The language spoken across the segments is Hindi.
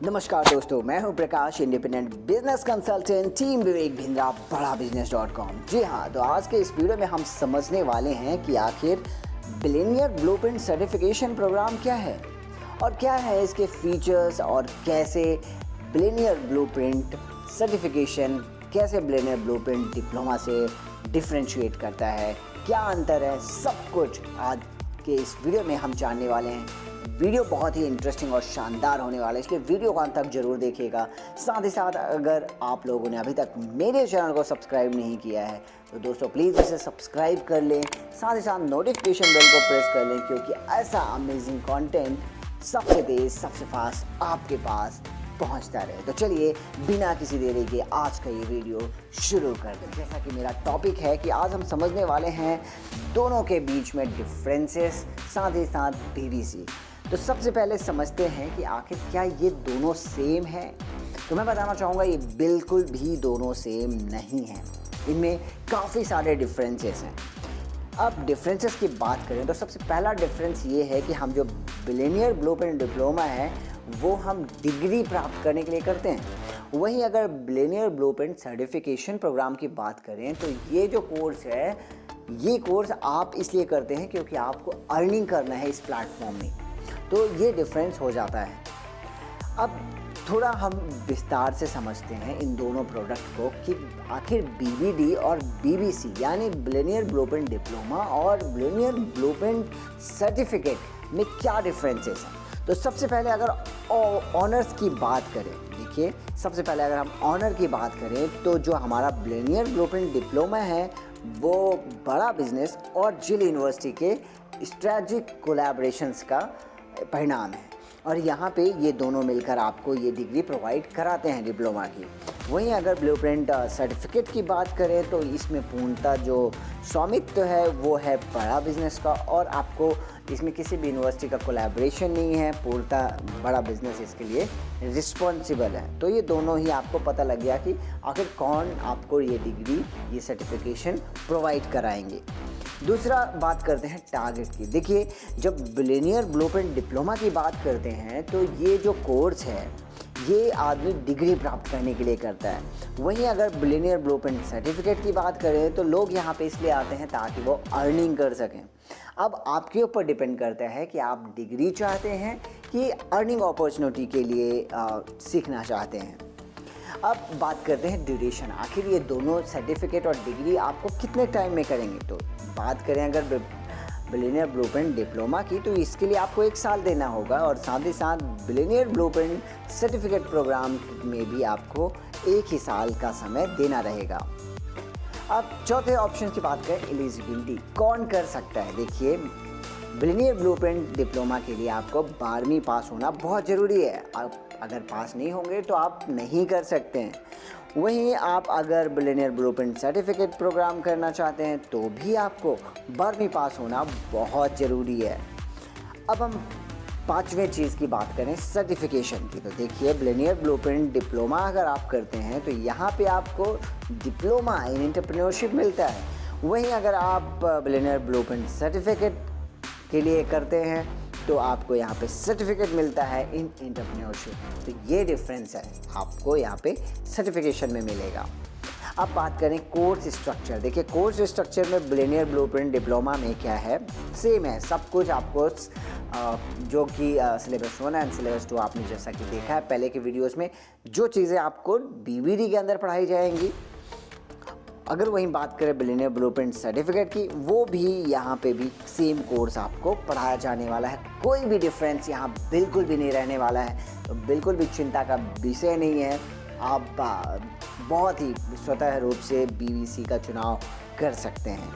नमस्कार दोस्तों, मैं हूं प्रकाश, इंडिपेंडेंट बिजनेस कंसल्टेंट, टीम विवेक भिंद्रा, बड़ा बिजनेस.com। जी हाँ, तो आज के इस वीडियो में हम समझने वाले हैं कि आखिर बिलियनियर ब्लूप्रिंट सर्टिफिकेशन प्रोग्राम क्या है और क्या है इसके फीचर्स और कैसे बिलियनियर ब्लूप्रिंट सर्टिफिकेशन कैसे बिलियनियर ब्लूप्रिंट डिप्लोमा से डिफरेंशिएट करता है, क्या अंतर है, सब कुछ आज के इस वीडियो में हम जानने वाले हैं। वीडियो बहुत ही इंटरेस्टिंग और शानदार होने वाला है, इसलिए वीडियो को अंत तक जरूर देखिएगा। साथ ही साथ अगर आप लोगों ने अभी तक मेरे चैनल को सब्सक्राइब नहीं किया है तो दोस्तों प्लीज़ इसे सब्सक्राइब कर लें, साथ ही साथ नोटिफिकेशन बेल को प्रेस कर लें, क्योंकि ऐसा अमेजिंग कंटेंट सबसे तेज़ सबसे फास्ट आपके पास पहुंचता रहे। तो चलिए बिना किसी देरी के आज का ये वीडियो शुरू कर दें। जैसा कि मेरा टॉपिक है कि आज हम समझने वाले हैं दोनों के बीच में डिफरेंसेस, साथ ही साथ बीबीसी। तो सबसे पहले समझते हैं कि आखिर क्या ये दोनों सेम है। तो मैं बताना चाहूँगा ये बिल्कुल भी दोनों सेम नहीं हैं, इनमें काफ़ी सारे डिफरेंसेस हैं। अब डिफरेंसेस की बात करें तो सबसे पहला डिफरेंस ये है कि हम जो बिलियनियर ब्लूप्रिंट डिप्लोमा है वो हम डिग्री प्राप्त करने के लिए करते हैं। वहीं अगर बिलियनियर ब्लूप्रिंट सर्टिफिकेशन प्रोग्राम की बात करें तो ये जो कोर्स है, ये कोर्स आप इसलिए करते हैं क्योंकि आपको अर्निंग करना है इस प्लेटफॉर्म में। तो ये डिफरेंस हो जाता है। अब थोड़ा हम विस्तार से समझते हैं इन दोनों प्रोडक्ट को कि आखिर बीबीडी और बीबीसी यानी बिलियनियर ब्लूप्रिंट डिप्लोमा और बिलियनियर ब्लूप्रिंट सर्टिफिकेट में क्या डिफरेंसेस हैं। तो सबसे पहले अगर ऑनर्स की बात करें, देखिए सबसे पहले अगर हम ऑनर की बात करें तो जो हमारा बिलियनियर ब्लूप्रिंट डिप्लोमा है वो बड़ा बिजनेस और जिल यूनिवर्सिटी के स्ट्रेटेजिक कोलैबोरेशंस का परिणाम है, और यहाँ पे ये दोनों मिलकर आपको ये डिग्री प्रोवाइड कराते हैं डिप्लोमा की। वहीं अगर ब्लूप्रिंट सर्टिफिकेट की बात करें तो इसमें पूर्णतः जो स्वामित्व है वो है बड़ा बिजनेस का, और आपको इसमें किसी भी यूनिवर्सिटी का कोलैबोरेशन नहीं है, पूर्णतः बड़ा बिजनेस इसके लिए रिस्पॉन्सिबल है। तो ये दोनों ही आपको पता लग गया कि आखिर कौन आपको ये डिग्री, ये सर्टिफिकेशन प्रोवाइड कराएंगे। दूसरा बात करते हैं टारगेट की। देखिए जब बिलियनियर ब्लूप्रिंट डिप्लोमा की बात करते हैं तो ये जो कोर्स है ये आदमी डिग्री प्राप्त करने के लिए करता है। वहीं अगर बिलियनियर ब्लूप्रिंट सर्टिफिकेट की बात करें तो लोग यहाँ पे इसलिए आते हैं ताकि वो अर्निंग कर सकें। अब आपके ऊपर डिपेंड करता है कि आप डिग्री चाहते हैं कि अर्निंग अपॉर्चुनिटी के लिए सीखना चाहते हैं। अब बात करते हैं ड्यूरेशन, आखिर ये दोनों सर्टिफिकेट और डिग्री आपको कितने टाइम में करेंगे। तो बात करें अगर बिलियनियर ब्लूप्रिंट डिप्लोमा की तो इसके लिए आपको 1 साल देना होगा, और साथ ही साथ बिलियनियर ब्लूप्रिंट सर्टिफिकेट प्रोग्राम में भी आपको 1 ही साल का समय देना रहेगा। अब चौथे ऑप्शन की बात करें, एलिजिबिलिटी, कौन कर सकता है। देखिए बिलियनियर ब्लूप्रिंट डिप्लोमा के लिए आपको 12वीं पास होना बहुत ज़रूरी है। आप अगर पास नहीं होंगे तो आप नहीं कर सकते हैं। वहीं आप अगर बिलियनियर ब्लूप्रिंट सर्टिफिकेट प्रोग्राम करना चाहते हैं तो भी आपको 12वीं पास होना बहुत ज़रूरी है। अब हम 5वें चीज़ की बात करें, सर्टिफिकेशन की। तो देखिए बिलियनियर ब्लूप्रिंट डिप्लोमा अगर आप करते हैं तो यहाँ पे आपको डिप्लोमा इन एंटरप्रेन्योरशिप मिलता है। वहीं अगर आप बिलियनियर ब्लूप्रिंट सर्टिफिकेट के लिए करते हैं तो आपको यहाँ पे सर्टिफिकेट मिलता है इन एंटरप्रेन्योरशिप। तो ये डिफरेंस है आपको यहाँ पे सर्टिफिकेशन में मिलेगा। अब बात करें कोर्स स्ट्रक्चर। देखिए कोर्स स्ट्रक्चर में बिलियनियर ब्लूप्रिंट डिप्लोमा में क्या है, सेम है सब कुछ। आपको जो कि सिलेबस 1 एंड सिलेबस 2 आपने जैसा कि देखा है पहले के वीडियोज़ में, जो चीज़ें आपको बीबीडी के अंदर पढ़ाई जाएंगी, अगर वहीं बात करें बिलियनियर ब्लूप्रिंट सर्टिफिकेट की, वो भी यहाँ पे भी सेम कोर्स आपको पढ़ाया जाने वाला है। कोई भी डिफरेंस यहाँ बिल्कुल भी नहीं रहने वाला है, तो बिल्कुल भी चिंता का विषय नहीं है। आप बहुत ही स्वतः रूप से बीबीसी का चुनाव कर सकते हैं।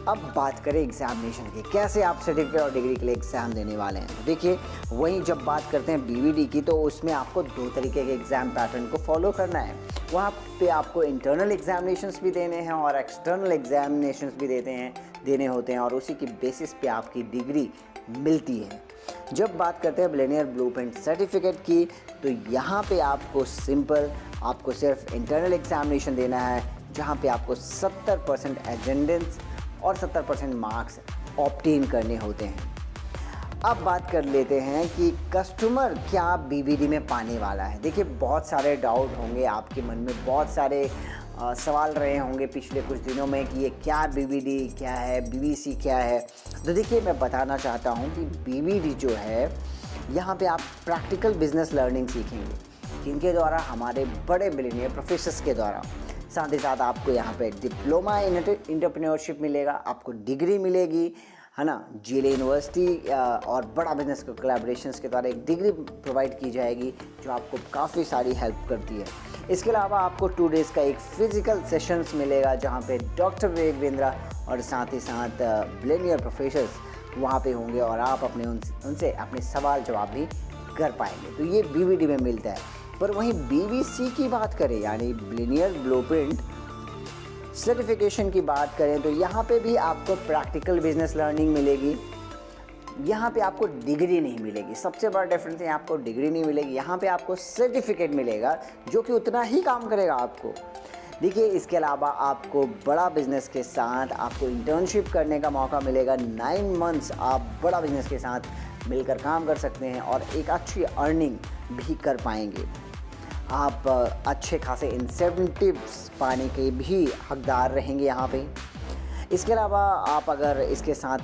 अब बात करें एग्जामिनेशन की, कैसे आप सर्टिफिकेट और डिग्री के लिए एग्ज़ाम देने वाले हैं। तो देखिए वहीं जब बात करते हैं बीबीडी की तो उसमें आपको 2 तरीके के एग्ज़ाम पैटर्न को फॉलो करना है। वहाँ पे आपको इंटरनल एग्जामिनेशंस भी देने हैं और एक्सटर्नल एग्जामिनेशंस भी देने होते हैं, और उसी की बेसिस पे आपकी डिग्री मिलती है। जब बात करते हैं बिलियनियर ब्लूप्रिंट सर्टिफिकेट की तो यहाँ पे आपको आपको सिर्फ इंटरनल एग्जामिनेशन देना है, जहाँ पे आपको 70% अटेंडेंस और 70% मार्क्स ऑब्टेन करने होते हैं। अब बात कर लेते हैं कि कस्टमर क्या बीबीडी में पाने वाला है। देखिए बहुत सारे डाउट होंगे आपके मन में, बहुत सारे सवाल रहे होंगे पिछले कुछ दिनों में कि ये क्या बीबीडी क्या है, बीबीसी क्या है। तो देखिए मैं बताना चाहता हूँ कि बीबीडी जो है यहाँ पे आप प्रैक्टिकल बिजनेस लर्निंग सीखेंगे, जिनके द्वारा हमारे बड़े बिलियनियर प्रोफेसर्स के द्वारा। साथ ही साथ आपको यहाँ पे डिप्लोमा इन एंटरप्रेन्योरशिप मिलेगा, आपको डिग्री मिलेगी, है ना। जीएलई यूनिवर्सिटी और बड़ा बिजनेस को कोलैबोरेशंस के द्वारा एक डिग्री प्रोवाइड की जाएगी जो आपको काफ़ी सारी हेल्प करती है। इसके अलावा आपको 2 डेज़ का एक फिजिकल सेशंस मिलेगा जहाँ पे डॉक्टर विवेक बिंद्रा और साथ ही साथ बिलियनियर प्रोफेसर्स वहाँ पे होंगे और आप अपने उनसे अपने सवाल जवाब भी कर पाएंगे। तो ये बीबीडी में मिलता है। पर वहीं बीबीसी की बात करें यानी बिलियनियर ब्लूप्रिंट सर्टिफिकेशन की बात करें तो यहाँ पे भी आपको प्रैक्टिकल बिजनेस लर्निंग मिलेगी। यहाँ पे आपको डिग्री नहीं मिलेगी। सबसे बड़ा डिफरेंस है, आपको डिग्री नहीं मिलेगी, यहाँ पे आपको सर्टिफिकेट मिलेगा जो कि उतना ही काम करेगा आपको। देखिए इसके अलावा आपको बड़ा बिजनेस के साथ आपको इंटर्नशिप करने का मौका मिलेगा। 9 मंथ्स आप बड़ा बिजनेस के साथ मिलकर काम कर सकते हैं और एक अच्छी अर्निंग भी कर पाएंगे। आप अच्छे खासे इंसेंटिव्स पाने के भी हकदार रहेंगे यहाँ पे। इसके अलावा आप अगर इसके साथ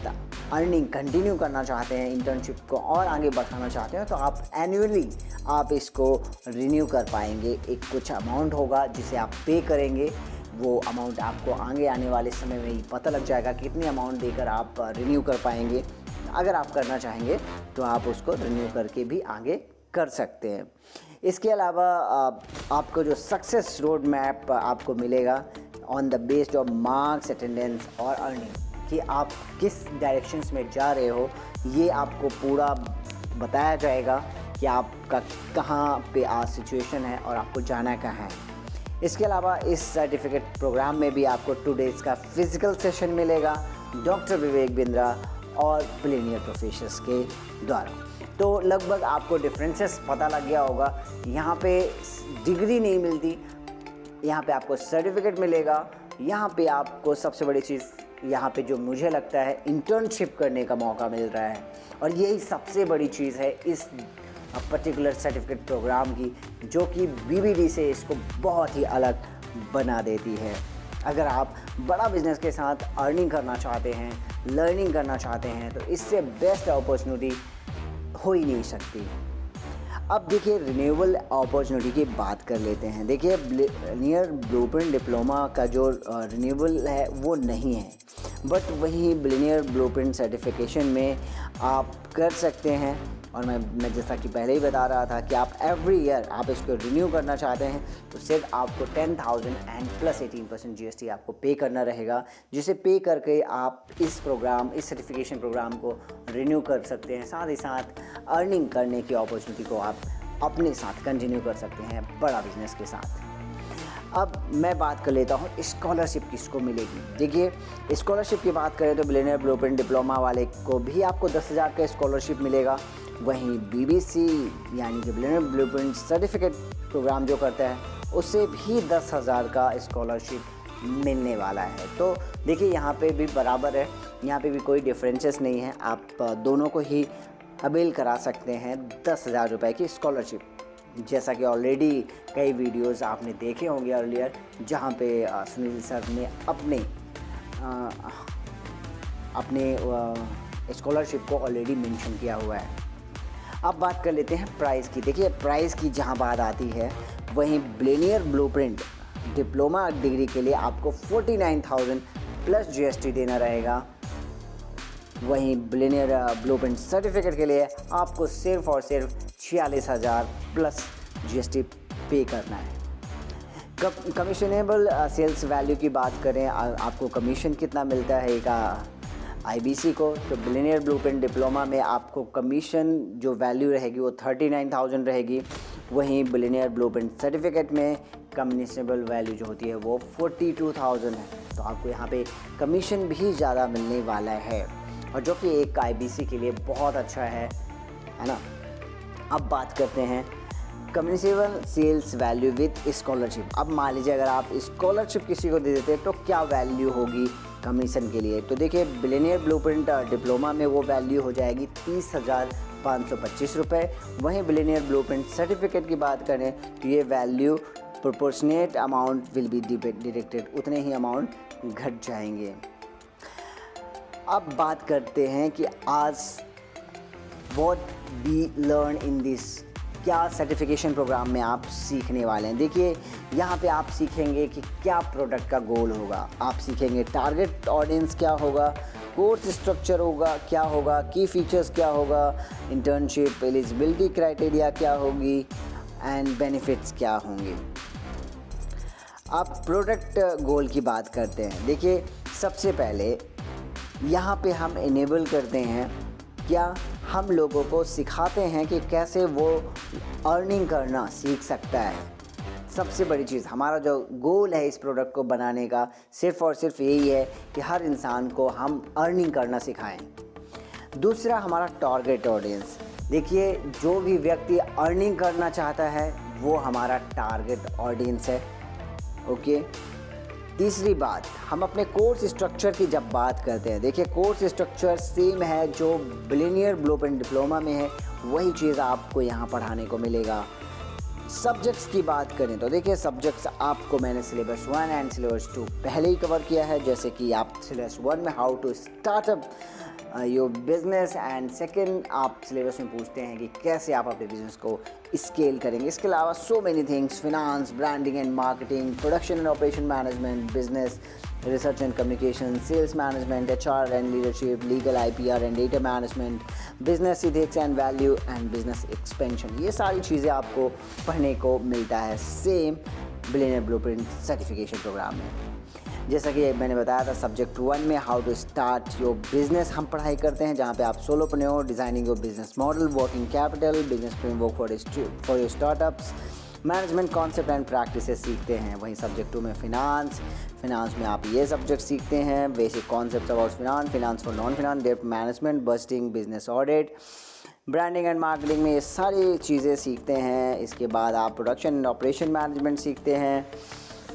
अर्निंग कंटिन्यू करना चाहते हैं, इंटर्नशिप को और आगे बढ़ाना चाहते हैं, तो आप एनुअली आप इसको रिन्यू कर पाएंगे। एक कुछ अमाउंट होगा जिसे आप पे करेंगे, वो अमाउंट आपको आगे आने वाले समय में ही पता लग जाएगा कितनी अमाउंट देकर आप रिन्यू कर पाएंगे। अगर आप करना चाहेंगे तो आप उसको रिन्यू करके भी आगे कर सकते हैं। इसके अलावा आपको जो सक्सेस रोड मैप आपको मिलेगा on the based of marks, attendance और अर्निंग, कि आप किस डायरेक्शंस में जा रहे हो, ये आपको पूरा बताया जाएगा कि आपका कहाँ पे आज सिचुएशन है और आपको जाना कहाँ है। इसके अलावा इस सर्टिफिकेट प्रोग्राम में भी आपको 2 डेज़ का फिजिकल सेशन मिलेगा डॉक्टर विवेक बिंद्रा और बिलियनियर प्रोफेसर्स के द्वारा। तो लगभग आपको डिफरेंसेस पता लग गया होगा। यहाँ पे डिग्री नहीं मिलती, यहाँ पे आपको सर्टिफिकेट मिलेगा। यहाँ पे आपको सबसे बड़ी चीज़ यहाँ पे जो मुझे लगता है इंटर्नशिप करने का मौका मिल रहा है, और यही सबसे बड़ी चीज़ है इस पर्टिकुलर सर्टिफिकेट प्रोग्राम की, जो कि बीबीडी से इसको बहुत ही अलग बना देती है। अगर आप बड़ा बिजनेस के साथ अर्निंग करना चाहते हैं, लर्निंग करना चाहते हैं, तो इससे बेस्ट अपॉर्चुनिटी हो ही नहीं सकती। अब देखिए रिन्यूएबल अपॉर्चुनिटी की बात कर लेते हैं। देखिए बिलियनियर ब्लूप्रिंट डिप्लोमा का जो रिन्यूएबल है वो नहीं है, बट वहीं बिलियनियर ब्लूप्रिंट सर्टिफिकेशन में आप कर सकते हैं। और मैं जैसा कि पहले ही बता रहा था कि आप एवरी ईयर आप इसको रिन्यू करना चाहते हैं तो सिर्फ आपको 10,000 एंड प्लस 18% जीएसटी आपको पे करना रहेगा, जिसे पे करके आप इस सर्टिफिकेशन प्रोग्राम को रिन्यू कर सकते हैं। साथ ही साथ अर्निंग करने की अपॉर्चुनिटी को आप अपने साथ कंटिन्यू कर सकते हैं बड़ा बिजनेस के साथ। अब मैं बात कर लेता हूँ स्कॉलरशिप किसको मिलेगी। देखिए स्कॉलरशिप की बात करें तो बिलियनियर ब्लूप्रिंट डिप्लोमा वाले को भी आपको 10,000 का स्कॉलरशिप मिलेगा। वहीं बीबीसी यानी कि बिलियनियर ब्लूप्रिंट सर्टिफिकेट प्रोग्राम जो करता है उससे भी 10,000 का स्कॉलरशिप मिलने वाला है। तो देखिए यहाँ पे भी बराबर है, यहाँ पे भी कोई डिफरेंसेस नहीं है। आप दोनों को ही अवेल करा सकते हैं 10,000 रुपये की स्कॉलरशिप, जैसा कि ऑलरेडी कई वीडियोस आपने देखे होंगे अर्लियर, जहाँ पे सुनील सर ने अपने स्कॉलरशिप को ऑलरेडी मेंशन किया हुआ है। अब बात कर लेते हैं प्राइस की। देखिए प्राइस की जहाँ बात आती है, वहीं बिलियनियर ब्लूप्रिंट डिप्लोमा डिग्री के लिए आपको 49,000 प्लस जीएसटी देना रहेगा। वहीं बिलियनियर ब्लूप्रिंट सर्टिफिकेट के लिए आपको सिर्फ और सिर्फ 46,000 प्लस जीएसटी पे करना है। कमीशनेबल सेल्स वैल्यू की बात करें, आपको कमीशन कितना मिलता है एक आईबीसी को, तो बिलियनियर ब्लूप्रिंट डिप्लोमा में आपको कमीशन जो वैल्यू रहेगी वो 39,000 रहेगी। वहीं बिलियनियर ब्लूप्रिंट सर्टिफिकेट में कमीशनेबल वैल्यू जो होती है वो 42,000 है। तो आपको यहाँ पे कमीशन भी ज़्यादा मिलने वाला है, और जो कि एक आईबीसी के लिए बहुत अच्छा है ना। अब बात करते हैं communicable sales value with scholarship. अब मान लीजिए अगर आप स्कॉलरशिप किसी को दे देते हैं तो क्या वैल्यू होगी कमीशन के लिए। तो देखिए बिलियनियर ब्लूप्रिंट डिप्लोमा में वो वैल्यू हो जाएगी 30,525 रुपये। वहीं बिलियनियर ब्लूप्रिंट सर्टिफिकेट की बात करें तो ये value proportionate amount will be deducted, उतने ही अमाउंट घट जाएंगे। अब बात करते हैं कि आज what we learn in this, क्या सर्टिफिकेशन प्रोग्राम में आप सीखने वाले हैं। देखिए यहाँ पे आप सीखेंगे कि क्या प्रोडक्ट का गोल होगा, आप सीखेंगे टारगेट ऑडियंस क्या होगा, कोर्स स्ट्रक्चर होगा क्या होगा, की फीचर्स क्या होगा, इंटर्नशिप एलिजिबिलिटी क्राइटेरिया क्या होगी एंड बेनिफिट्स क्या होंगे। अब प्रोडक्ट गोल की बात करते हैं। देखिए सबसे पहले यहाँ पे हम इनेबल करते हैं, क्या हम लोगों को सिखाते हैं कि कैसे वो अर्निंग करना सीख सकता है। सबसे बड़ी चीज़, हमारा जो गोल है इस प्रोडक्ट को बनाने का सिर्फ़ और सिर्फ यही है कि हर इंसान को हम अर्निंग करना सिखाएं। दूसरा हमारा टारगेट ऑडियंस। देखिए जो भी व्यक्ति अर्निंग करना चाहता है वो हमारा टारगेट ऑडियंस है। ओके। तीसरी बात, हम अपने कोर्स स्ट्रक्चर की जब बात करते हैं, देखिए कोर्स स्ट्रक्चर सेम है जो बिलियनियर ब्लूप्रिंट डिप्लोमा में है, वही चीज़ आपको यहाँ पढ़ाने को मिलेगा। सब्जेक्ट्स की बात करें तो देखिए सब्जेक्ट्स आपको मैंने सिलेबस 1 एंड सिलेबस 2 पहले ही कवर किया है। जैसे कि आप सिलेबस 1 में how to startup your business and second आप सिलेबस में पूछते हैं कि कैसे आप अपने बिजनेस को स्केल करेंगे। इसके अलावा so many things, finance, branding and marketing, production and operation management, business research and communication, sales management, HR and leadership, legal, IPR and data management, business ethics and value and business expansion. ये सारी चीज़ें आपको पढ़ने को मिलता है same billionaire blueprint certification program में। जैसा कि मैंने बताया था सब्जेक्ट 1 में how to start your business हम पढ़ाई करते हैं, जहाँ पे आप solopreneur, designing your business model, working capital, business framework for your startups, management concept and practices सीखते हैं। वहीं सब्जेक्ट 2 में फिनांस में आप ये सब्जेक्ट सीखते हैं, basic concept about finance for non finance, debt management, budgeting, business audit, branding and marketing में ये सारी चीज़ें सीखते हैं। इसके बाद आप प्रोडक्शन एंड ऑपरेशन मैनेजमेंट सीखते हैं।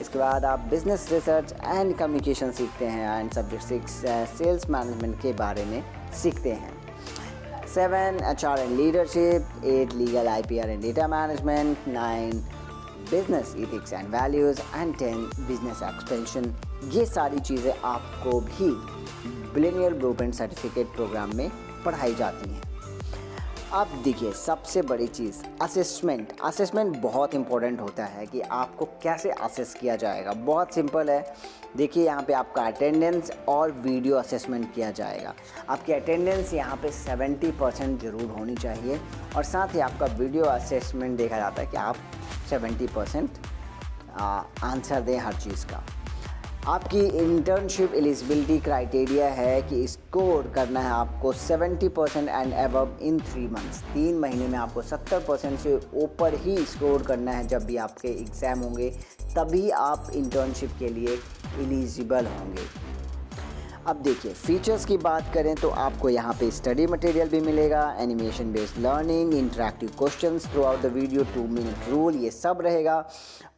इसके बाद आप बिजनेस रिसर्च एंड कम्युनिकेशन सीखते हैं एंड सब्जेक्ट 6 सेल्स मैनेजमेंट के बारे में सीखते हैं। 7 HR and leadership, 8 legal, IPR and data management, 9 business ethics and values and 10 business expansion. ये सारी चीज़ें आपको भी बिलियनियर ब्लूप्रिंट सर्टिफिकेट प्रोग्राम में पढ़ाई जाती हैं। अब देखिए सबसे बड़ी चीज़ असेसमेंट बहुत इंपॉर्टेंट होता है कि आपको कैसे असेस किया जाएगा। बहुत सिंपल है, देखिए यहाँ पे आपका अटेंडेंस और वीडियो असेसमेंट किया जाएगा। आपकी अटेंडेंस यहाँ पे 70% ज़रूर होनी चाहिए और साथ ही आपका वीडियो असेसमेंट देखा जाता है कि आप 70% आंसर दें हर चीज़ का। आपकी इंटर्नशिप एलिजिबिलिटी क्राइटेरिया है कि स्कोर करना है आपको 70% एंड अबव इन 3 मंथ्स। 3 महीने में आपको 70% से ऊपर ही स्कोर करना है। जब भी आपके एग्ज़ाम होंगे तभी आप इंटर्नशिप के लिए एलिजिबल होंगे। अब देखिए फीचर्स की बात करें तो आपको यहाँ पे स्टडी मटेरियल भी मिलेगा, animation based learning, interactive questions throughout the video, 2 minute rule, ये सब रहेगा।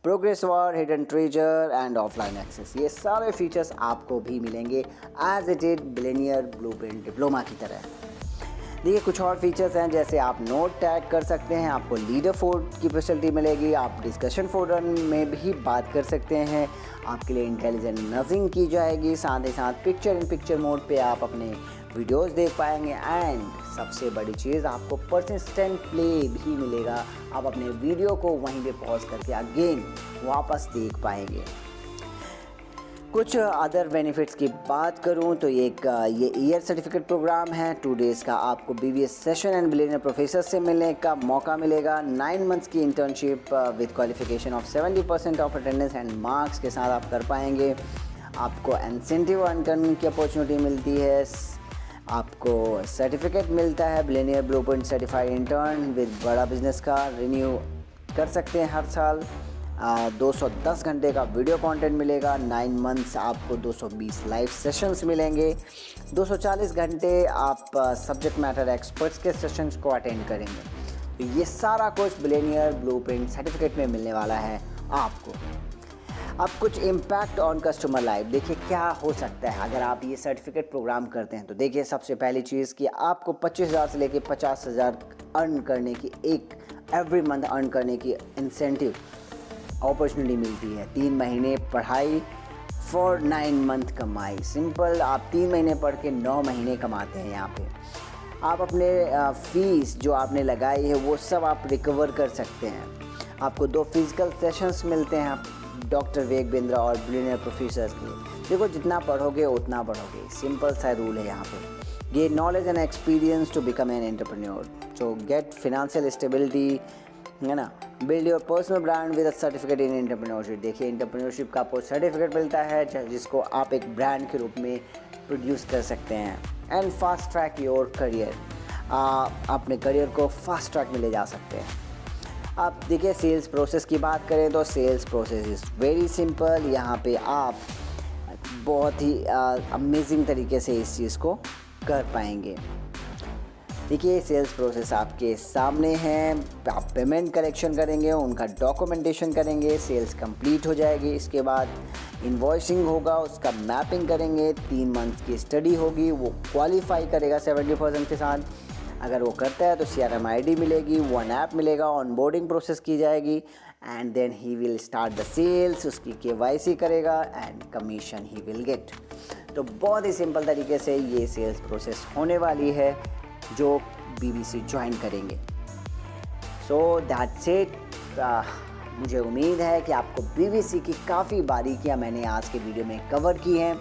Progress bar, hidden treasure and offline access, ये सारे फीचर्स आपको भी मिलेंगे as it is billionaire blueprint diploma की तरह। देखिए कुछ और फीचर्स हैं, जैसे आप नोट टैग कर सकते हैं, आपको लीडर फोर्ड की फैसिलिटी मिलेगी, आप डिस्कशन फोरम में भी बात कर सकते हैं, आपके लिए इंटेलिजेंट नजिंग की जाएगी, साथ ही साथ पिक्चर इन पिक्चर मोड पे आप अपने वीडियोस देख पाएंगे एंड सबसे बड़ी चीज़ आपको परसिस्टेंट प्ले भी मिलेगा। आप अपने वीडियो को वहीं पे पॉज करके अगेन वापस देख पाएंगे। कुछ अदर बेनिफिट्स की बात करूं तो ये ईयर सर्टिफिकेट प्रोग्राम है। 2 डेज़ का आपको BBA session and billionaire professor से मिलने का मौका मिलेगा। 9 मंथ्स की internship with qualification of 70% of attendance and marks के साथ आप कर पाएंगे। आपको इंसेंटिव अर्न करने की अपॉर्चुनिटी मिलती है। आपको सर्टिफिकेट मिलता है billionaire blueprint certified intern with बड़ा बिजनेस का, रिन्यू कर सकते हैं हर साल। 210 घंटे का वीडियो कंटेंट मिलेगा। 9 मंथ्स आपको 220 लाइव सेशंस मिलेंगे। 240 घंटे आप सब्जेक्ट मैटर एक्सपर्ट्स के सेशंस को अटेंड करेंगे। तो ये सारा कुछ बिलियनियर ब्लूप्रिंट सर्टिफिकेट में मिलने वाला है आपको। अब कुछ इम्पैक्ट ऑन कस्टमर लाइफ, देखिए क्या हो सकता है अगर आप ये सर्टिफिकेट प्रोग्राम करते हैं। तो देखिए सबसे पहली चीज़ कि आपको 25,000 से लेके 50,000 अर्न करने की, एक एवरी मंथ अर्न करने की इंसेंटिव अपॉर्चुनिटी मिलती है। 3 महीने पढ़ाई फॉर 9 मंथ कमाई। सिंपल, आप 3 महीने पढ़ के 9 महीने कमाते हैं यहाँ पे। आप अपने फीस जो आपने लगाई है वो सब आप रिकवर कर सकते हैं। आपको 2 फिजिकल सेशंस मिलते हैं डॉक्टर विवेक बिंद्रा और बिलियनियर प्रोफेसर्स के। देखो जितना पढ़ोगे उतना बढ़ोगे, सिंपल सा रूल है यहाँ पे। Gain knowledge and experience to become an entrepreneur, so get financial stability, है ना। Build your personal brand with a certificate in entrepreneurship. देखिए एंटरप्रेन्योरशिप का आपको सर्टिफिकेट मिलता है जिसको आप एक ब्रांड के रूप में प्रोड्यूस कर सकते हैं। And fast track your career, अपने करियर को फास्ट ट्रैक में ले जा सकते हैं। आप देखिए सेल्स प्रोसेस की बात करें तो sales process is very simple. यहाँ पे आप बहुत ही अमेजिंग तरीके से इस चीज़ को कर पाएंगे। देखिए सेल्स प्रोसेस आपके सामने है। आप पेमेंट कलेक्शन करेंगे, उनका डॉक्यूमेंटेशन करेंगे, सेल्स कंप्लीट हो जाएगी। इसके बाद इन्वॉइसिंग होगा, उसका मैपिंग करेंगे, 3 मंथ की स्टडी होगी, वो क्वालिफाई करेगा 70% के साथ। अगर वो करता है तो CRM ID मिलेगी, 1 ऐप मिलेगा, ऑनबोर्डिंग प्रोसेस की जाएगी and then he will start the sales, उसकी KYC करेगा and commission he will get. तो बहुत ही सिंपल तरीके से ये सेल्स प्रोसेस होने वाली है जो BBC ज्वाइन करेंगे। So that's it. मुझे उम्मीद है कि आपको BBC की काफ़ी बारीकियाँ मैंने आज के वीडियो में कवर की हैं।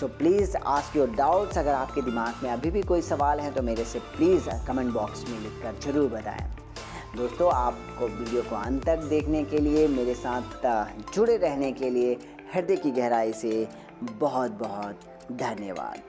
So please ask your doubts. अगर आपके दिमाग में अभी भी कोई सवाल है तो मेरे से प्लीज़ कमेंट बॉक्स में लिखकर ज़रूर बताएं। दोस्तों, आपको वीडियो को अंत तक देखने के लिए, मेरे साथ जुड़े रहने के लिए हृदय की गहराई से बहुत बहुत धन्यवाद।